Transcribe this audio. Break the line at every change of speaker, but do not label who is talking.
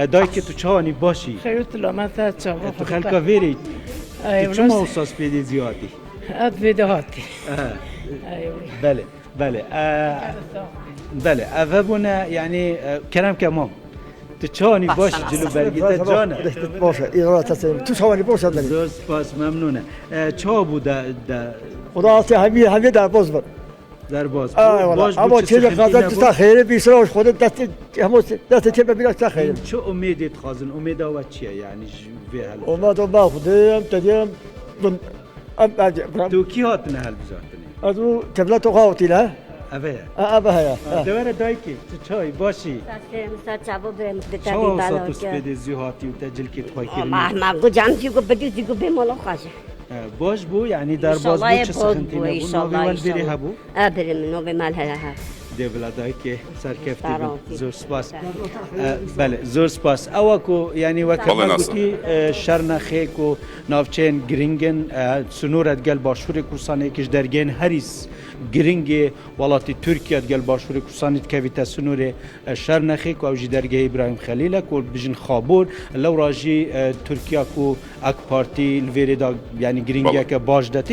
دایکی تو چانی باشی
خیرت لامت چاقو
تو خلکا ویری تو چه موساس بیدی زیادی
اد بدهاتی
بله بله بله اوابونا يعني كلام كمام تشاني باش جلو برگیت جانه
باشه ایران تسلیم تو شوانی باشه داری
زور سپاس ممنونه چا بوده
خدا همه در باز بود
در باز
اما چه خاطر تو خیره بیشترش خودت دست چه ببینه تا خیره
چه امیدت خازن امید و چیه یعنی به هل
اومد با خودم تدیم
تو کی هاتنه هل بزاتنی
از او تبلت و خاطی نه
اوه
هيا
دوره دایکی تو چای باشی
ساتشابو برم
چا
دتادي
ساتوس
بالو
بده زیهاتی و تجل کی توی
ما گوجام جيگو بدي جيگو بمولو خاجه
باش بو یعنی در باز بو چه سخنتی نبود نوی ول بری هبو
برم نو بمال هلا
دی بلادایی که سرکفتی زور سپاس بله زور سپاس اواکو یعنی وکما گوتی شرنخه کو نافچین گرینگن سنورت گل باشور کورسانه کش درگین هریس گرینگ ولاتی ترکیه گل باشور کورسانیت کویتا سنور شرنخه کو اوجی درگه ابراهیم خلیل کو بجن خابور لو راجی ترکیه کو اک پارتی الویردا یعنی گرینگیا که باش دتی